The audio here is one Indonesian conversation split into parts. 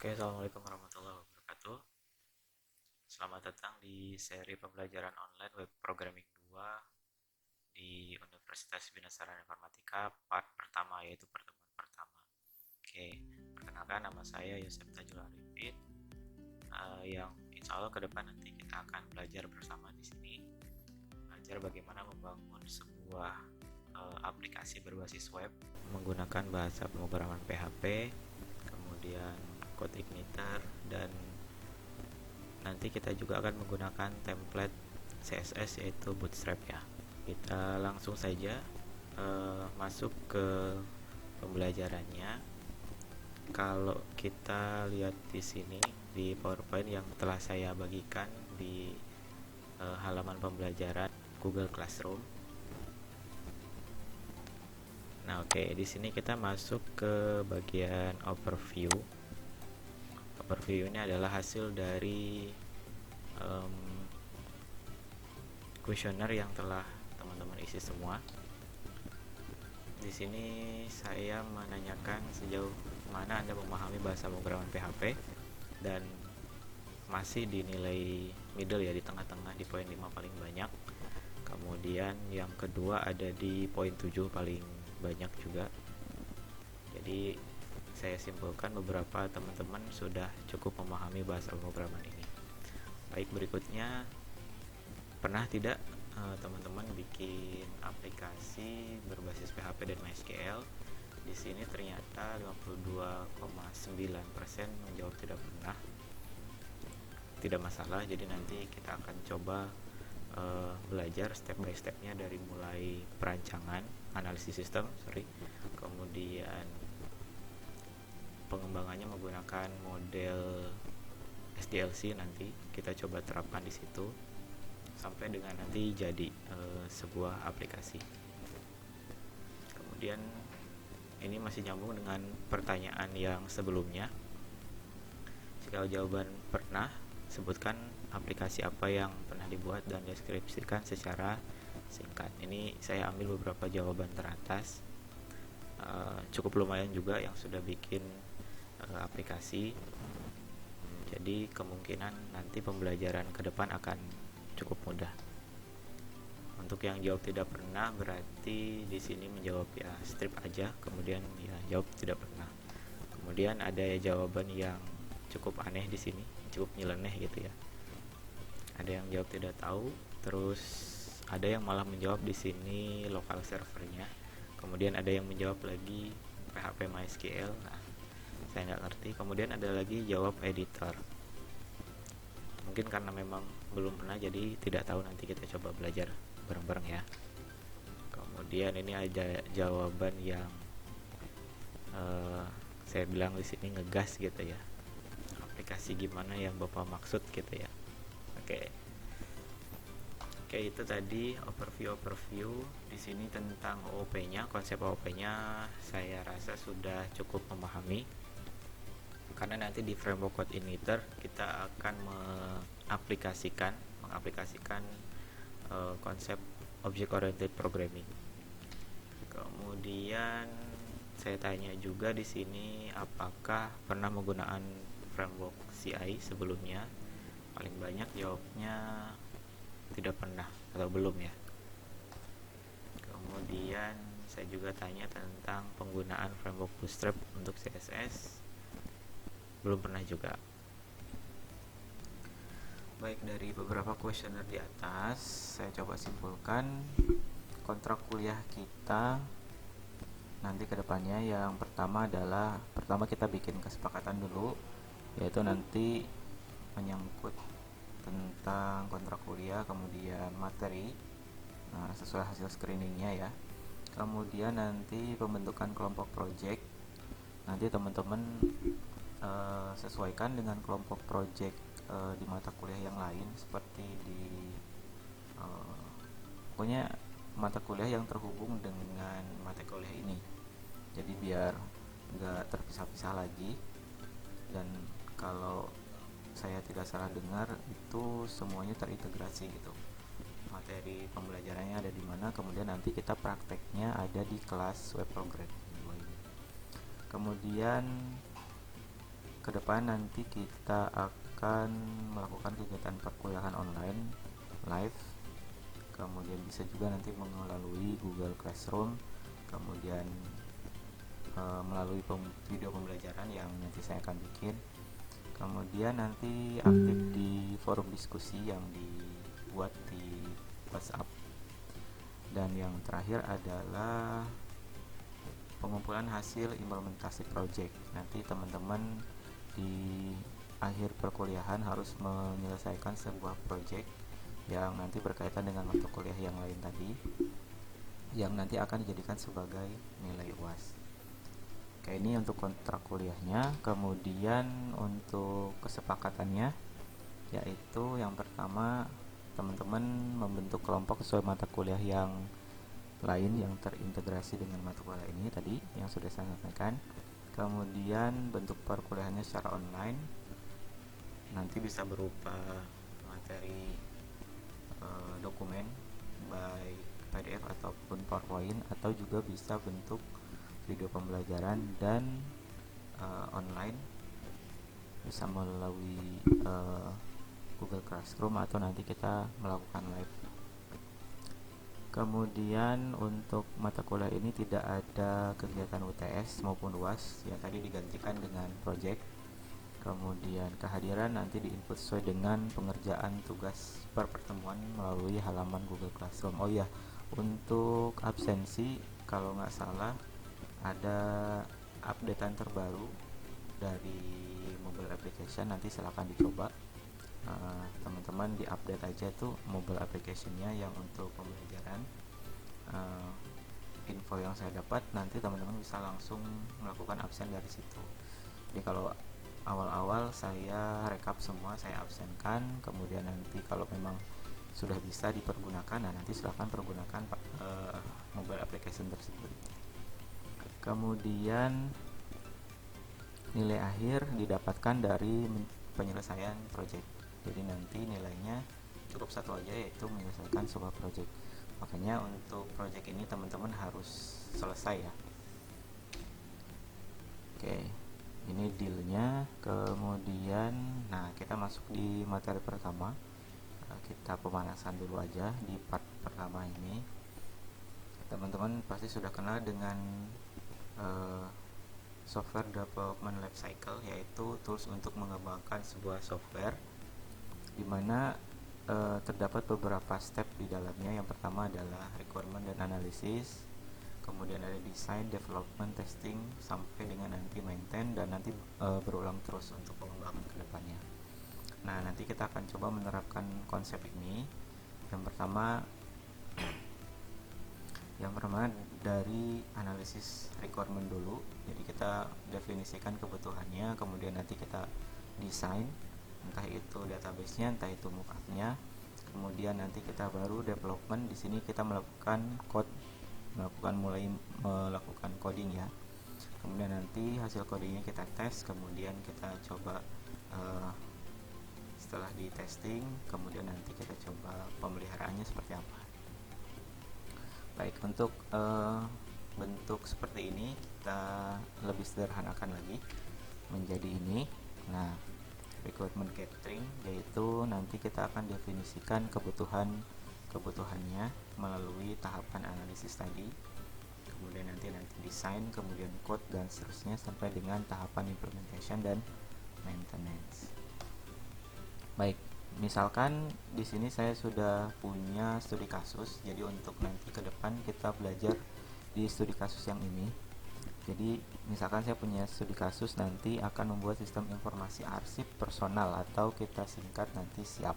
Oke, assalamualaikum warahmatullahi wabarakatuh. Selamat datang di seri pembelajaran online web programming 2 di Universitas Bina Sarana Informatika part pertama, yaitu pertemuan pertama. Oke, perkenalkan, nama saya Yosef Tajul Arifin, yang insya Allah ke depan nanti kita akan belajar bersama di sini, belajar bagaimana membangun sebuah aplikasi berbasis web menggunakan bahasa pemrograman PHP, kemudian code igniter, dan nanti kita juga akan menggunakan template CSS yaitu Bootstrap ya. Kita langsung saja masuk ke pembelajarannya. Kalau kita lihat di sini di PowerPoint yang telah saya bagikan di halaman pembelajaran Google Classroom. Nah, oke, di sini kita masuk ke bagian overview. Overview ini adalah hasil dari kuesioner yang telah teman-teman isi semua. Di sini saya menanyakan sejauh mana Anda memahami bahasa pemrograman PHP dan masih dinilai middle ya, di tengah-tengah, di poin 5 paling banyak. Kemudian yang kedua ada di poin 7 paling banyak juga. Jadi saya simpulkan beberapa teman-teman sudah cukup memahami bahasa pemrograman ini. Baik, berikutnya, pernah tidak teman-teman bikin aplikasi berbasis PHP dan MySQL? Di sini ternyata 52,9% menjawab tidak pernah. Tidak masalah, jadi nanti kita akan coba belajar step by stepnya dari mulai perancangan, analisis sistem, kemudian pengembangannya menggunakan model SDLC, nanti kita coba terapkan di situ sampai dengan nanti jadi sebuah aplikasi. Kemudian ini masih nyambung dengan pertanyaan yang sebelumnya. Jika jawaban pernah, sebutkan aplikasi apa yang pernah dibuat dan deskripsikan secara singkat. Ini saya ambil beberapa jawaban teratas. Cukup lumayan juga yang sudah bikin aplikasi. Jadi kemungkinan nanti pembelajaran ke depan akan cukup mudah. Untuk yang jawab tidak pernah berarti di sini menjawab ya strip aja, kemudian ya jawab tidak pernah. Kemudian ada jawaban yang cukup aneh di sini, cukup nyeleneh gitu ya. Ada yang jawab tidak tahu, terus ada yang malah menjawab di sini lokal servernya. Kemudian ada yang menjawab lagi PHP MySQL. Nah, saya nggak ngerti. Kemudian ada lagi jawab editor. Mungkin karena memang belum pernah jadi tidak tahu, nanti kita coba belajar bareng-bareng ya. Kemudian ini ada jawaban yang saya bilang di sini ngegas gitu ya. Aplikasi gimana yang Bapak maksud gitu ya. Oke, itu tadi overview di sini tentang OOP-nya, konsep OOP-nya saya rasa sudah cukup memahami. Karena nanti di framework code igniter kita akan mengaplikasikan konsep object oriented programming. Kemudian saya tanya juga di sini apakah pernah menggunakan framework CI sebelumnya. Paling banyak jawabnya tidak pernah atau belum ya. Kemudian saya juga tanya tentang penggunaan framework Bootstrap untuk CSS. Belum pernah juga. Baik, dari beberapa kuesioner di atas saya coba simpulkan kontrak kuliah kita nanti kedepannya. Yang pertama adalah kita bikin kesepakatan dulu, yaitu nanti menyangkut tentang kontrak kuliah, kemudian materi sesuai hasil screeningnya ya. Kemudian nanti pembentukan kelompok project, nanti teman-teman sesuaikan dengan kelompok project di mata kuliah yang lain, seperti di pokoknya mata kuliah yang terhubung dengan mata kuliah ini. Jadi biar nggak terpisah-pisah lagi. Dan kalau saya tidak salah dengar itu semuanya terintegrasi gitu. Materi pembelajarannya ada di mana, kemudian nanti kita prakteknya ada di kelas web programming 2 ini. Kemudian ke depan nanti kita akan melakukan kegiatan perkuliahan online live, kemudian bisa juga nanti melalui Google Classroom, kemudian melalui video pembelajaran yang nanti saya akan bikin, kemudian nanti aktif di forum diskusi yang dibuat di WhatsApp, dan yang terakhir adalah pengumpulan hasil implementasi project. Nanti teman-teman di akhir perkuliahan harus menyelesaikan sebuah project yang nanti berkaitan dengan mata kuliah yang lain tadi, yang nanti akan dijadikan sebagai nilai UAS. Oke, ini untuk kontrak kuliahnya. Kemudian untuk kesepakatannya, yaitu yang pertama teman-teman membentuk kelompok sesuai mata kuliah yang lain yang terintegrasi dengan mata kuliah ini tadi yang sudah saya sampaikan. Kemudian bentuk perkuliahannya secara online, nanti bisa berupa materi dokumen baik PDF ataupun PowerPoint, atau juga bisa bentuk video pembelajaran dan online, bisa melalui Google Classroom atau nanti kita melakukan live. Kemudian untuk mata kuliah ini tidak ada kegiatan UTS maupun UAS yang tadi digantikan dengan project. Kemudian kehadiran nanti diinput sesuai dengan pengerjaan tugas per pertemuan melalui halaman Google Classroom. Oh iya, untuk absensi kalau nggak salah ada updatean terbaru dari mobile application, nanti silahkan dicoba. Teman-teman diupdate aja tuh mobile applicationnya yang untuk pembelajaran. Info yang saya dapat, nanti teman-teman bisa langsung melakukan absen dari situ. Jadi kalau awal-awal saya rekap semua, saya absenkan, kemudian nanti kalau memang sudah bisa dipergunakan, nah nanti silahkan pergunakan mobile application tersebut. Kemudian nilai akhir didapatkan dari penyelesaian project. Jadi nanti nilainya cukup satu aja, yaitu menyelesaikan sebuah project. Makanya untuk project ini teman-teman harus selesai ya. Oke, ini dealnya. Kemudian nah kita masuk di materi pertama. Kita pemanasan dulu aja di part pertama ini. Teman-teman pasti sudah kenal dengan software development life cycle, yaitu tools untuk mengembangkan sebuah software, di mana terdapat beberapa step di dalamnya. Yang pertama adalah requirement dan analysis, kemudian ada design, development, testing, sampai dengan nanti maintain, dan nanti berulang terus untuk pengembangan kedepannya. Nah, nanti kita akan coba menerapkan konsep ini. Yang pertama dari analisis requirement dulu. Jadi kita definisikan kebutuhannya, kemudian nanti kita desain, entah itu database-nya, entah itu mockup-nya. Kemudian nanti kita baru development. Di sini kita melakukan mulai melakukan coding ya. Kemudian nanti hasil codingnya kita tes, kemudian kita coba setelah di testing, kemudian nanti kita coba pemeliharaannya seperti apa. Baik, untuk bentuk seperti ini kita lebih sederhanakan lagi menjadi ini. Nah, requirement gathering, yaitu nanti kita akan definisikan kebutuhannya melalui tahapan analisis tadi, kemudian nanti desain, kemudian code, dan seterusnya sampai dengan tahapan implementation dan maintenance. Baik, misalkan di sini saya sudah punya studi kasus, jadi untuk nanti ke depan kita belajar di studi kasus yang ini. Jadi misalkan saya punya studi kasus, nanti akan membuat sistem informasi arsip personal atau kita singkat nanti SIAP.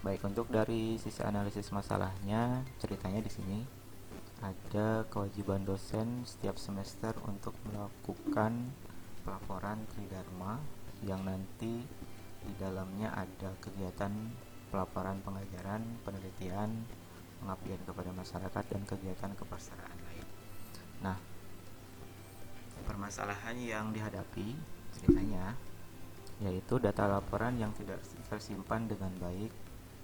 Baik, untuk dari sisi analisis masalahnya, ceritanya di sini ada kewajiban dosen setiap semester untuk melakukan pelaporan Tridharma, yang nanti di dalamnya ada kegiatan pelaporan pengajaran, penelitian, pengabdian kepada masyarakat, dan kegiatan kepesertaan lain. Nah, permasalahan yang dihadapi ceritanya yaitu data laporan yang tidak tersimpan dengan baik,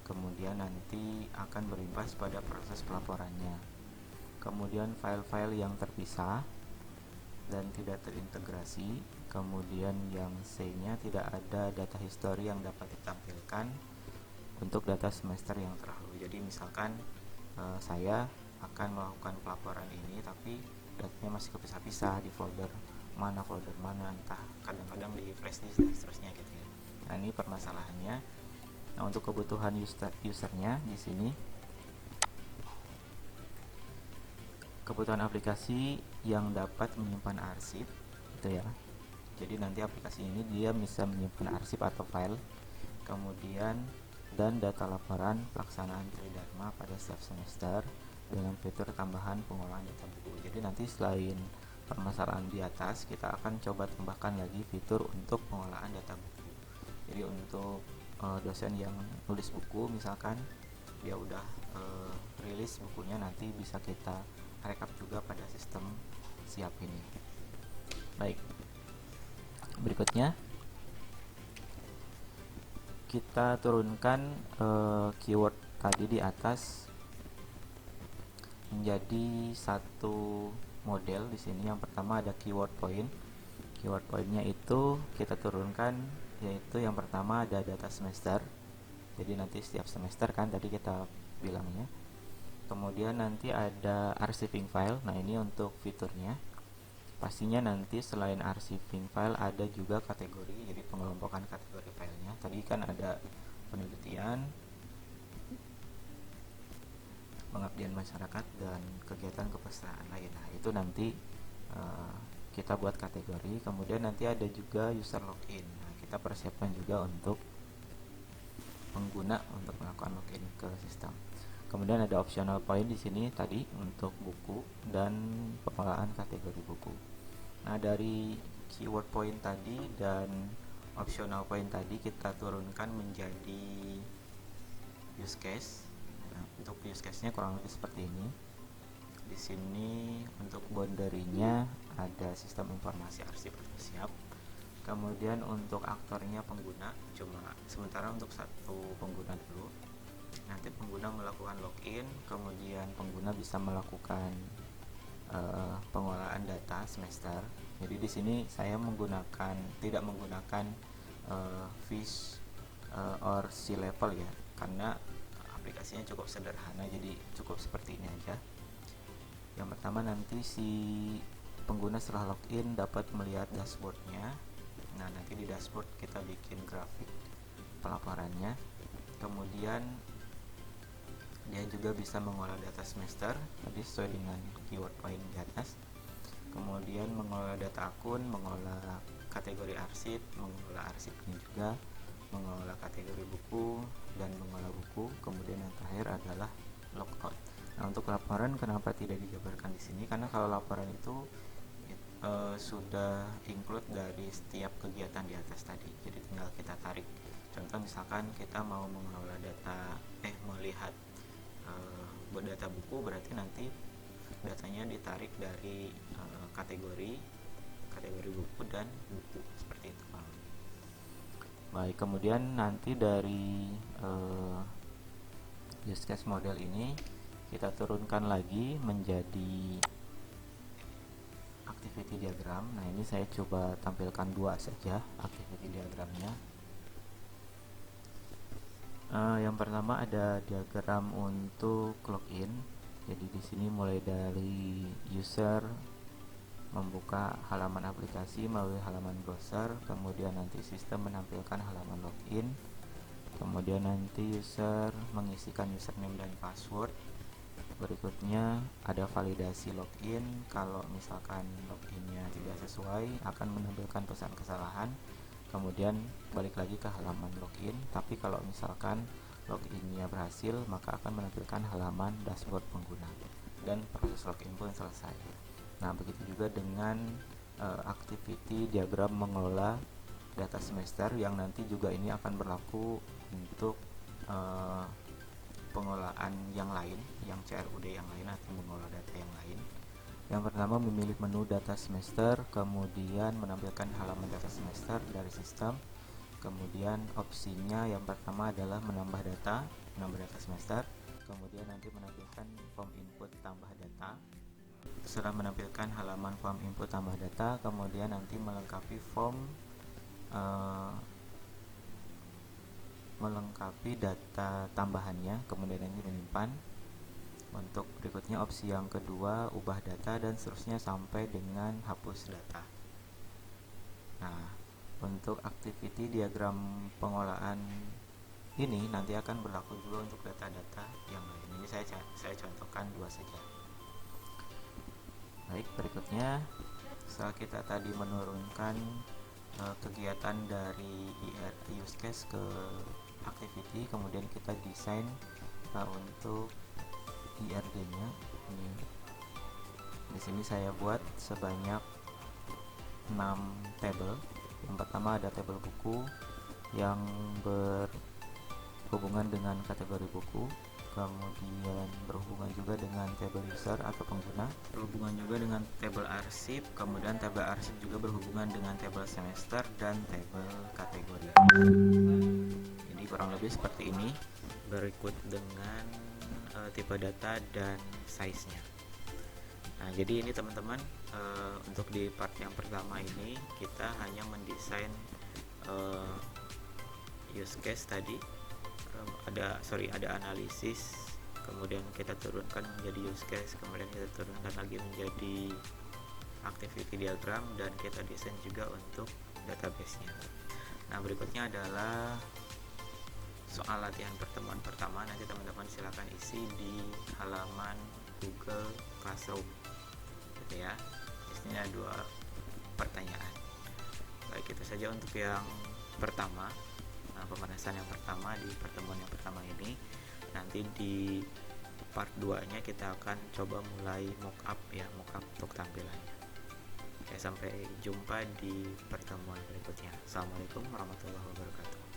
kemudian nanti akan berimbas pada proses pelaporannya. Kemudian file-file yang terpisah, dan tidak terintegrasi. Kemudian yang C-nya tidak ada data history yang dapat ditampilkan untuk data semester yang terdahulu. Jadi misalkan saya akan melakukan pelaporan ini tapi datanya masih kepisah-pisah di folder mana, entah kadang-kadang di flash disk dan seterusnya gitu ya. Nah, ini permasalahannya. Nah, untuk kebutuhan usernya di sini, kebutuhan aplikasi yang dapat menyimpan arsip gitu ya. Jadi nanti aplikasi ini dia bisa menyimpan arsip atau file, kemudian dan data laporan pelaksanaan Tridharma pada setiap semester dengan fitur tambahan pengolahan data buku. Jadi nanti selain permasalahan di atas, kita akan coba tambahkan lagi fitur untuk pengolahan data buku. Jadi untuk dosen yang nulis buku, misalkan dia udah rilis bukunya, nanti bisa kita rekap juga pada sistem siap ini. Baik, berikutnya kita turunkan keyword tadi di atas menjadi satu model. Di sini yang pertama ada keyword point. Keyword pointnya itu kita turunkan, yaitu yang pertama ada data semester. Jadi nanti setiap semester kan tadi kita bilangnya. Kemudian nanti ada archiving file. Nah, ini untuk fiturnya. Pastinya nanti selain archiving file ada juga kategori, jadi pengelompokan kategori filenya. Tadi kan ada penelitian, pengabdian masyarakat, dan kegiatan kepesertaan lain. Nah, itu nanti kita buat kategori. Kemudian nanti ada juga user login. Nah, kita persiapkan juga untuk pengguna untuk melakukan login ke sistem. Kemudian ada optional point di sini tadi untuk buku dan pengolahan kategori buku. Nah, dari keyword point tadi dan optional point tadi kita turunkan menjadi use case. Nah, untuk use case-nya kurang lebih seperti ini. Di sini untuk boundary-nya ada sistem informasi arsip atau siap. Kemudian untuk aktornya pengguna, cuma sementara untuk satu pengguna dulu. Nanti pengguna melakukan login, kemudian pengguna bisa melakukan pengolahan data semester. Jadi di sini saya tidak menggunakan fish or sea level ya, karena aplikasinya cukup sederhana, jadi cukup seperti ini aja. Yang pertama nanti si pengguna setelah login dapat melihat dashboardnya. Nah, nanti di dashboard kita bikin grafik pelaporannya. Kemudian dia juga bisa mengolah data semester tadi sesuai dengan keyword point di atas. Kemudian mengolah data akun, mengolah kategori arsip, mengolah arsipnya juga, mengolah kategori buku, dan mengolah buku. Kemudian yang terakhir adalah logout. Nah, untuk laporan kenapa tidak dijabarkan di sini? Karena kalau laporan itu sudah include dari setiap kegiatan di atas tadi. Jadi tinggal kita tarik. Contoh misalkan kita mau mengelola data, melihat data buku, berarti nanti datanya ditarik dari kategori buku dan buku, seperti itu Pak. Baik, kemudian nanti dari use case model ini kita turunkan lagi menjadi activity diagram. Nah, ini saya coba tampilkan dua saja activity diagramnya. Yang pertama ada diagram untuk login. Jadi di sini mulai dari user membuka halaman aplikasi melalui halaman browser, kemudian nanti sistem menampilkan halaman login, kemudian nanti user mengisikan username dan password. Berikutnya ada validasi login. Kalau misalkan loginnya tidak sesuai akan menampilkan pesan kesalahan, kemudian balik lagi ke halaman login. Tapi kalau misalkan loginnya berhasil, maka akan menampilkan halaman dashboard pengguna dan proses login pun selesai. Nah, begitu juga dengan activity diagram mengelola data semester yang nanti juga ini akan berlaku untuk pengolahan yang lain, yang CRUD yang lain atau mengolah data yang lain. Yang pertama memilih menu data semester, kemudian menampilkan halaman data semester dari sistem. Kemudian opsinya yang pertama adalah menambah data semester. Kemudian nanti menampilkan form input tambah data. Setelah menampilkan halaman form input tambah data, kemudian nanti melengkapi form melengkapi data tambahannya, kemudian nanti menyimpan. Untuk berikutnya opsi yang kedua, ubah data dan seterusnya sampai dengan hapus data. Nah, untuk activity diagram pengolahan ini nanti akan berlaku juga untuk data-data yang lain. Ini saya contohkan dua saja. Baik, berikutnya setelah kita tadi menurunkan kegiatan dari use case ke activity, kemudian kita desain untuk IRD-nya. Di sini saya buat sebanyak 6 tabel. Yang pertama ada tabel buku yang berhubungan dengan kategori buku, kemudian berhubungan juga dengan tabel user atau pengguna, berhubungan juga dengan tabel arsip, kemudian tabel arsip juga berhubungan dengan tabel semester dan tabel kategori. Ini kurang lebih seperti ini. Berikut dengan tipe data dan size-nya. Nah, jadi ini teman-teman, untuk di part yang pertama ini kita hanya mendesain use case tadi. Ada analisis, kemudian kita turunkan menjadi use case, kemudian kita turunkan lagi menjadi activity diagram, dan kita desain juga untuk database-nya. Nah, berikutnya adalah soal latihan pertemuan pertama. Nanti teman-teman silakan isi di halaman Google Classroom, gitu ya. Di sini ada 2 pertanyaan. Baik, itu saja untuk yang pertama. Nah, pemanasan yang pertama di pertemuan yang pertama ini. Nanti di part 2-nya kita akan coba mulai mockup untuk tampilannya. Oke, sampai jumpa di pertemuan berikutnya. Assalamualaikum warahmatullahi wabarakatuh.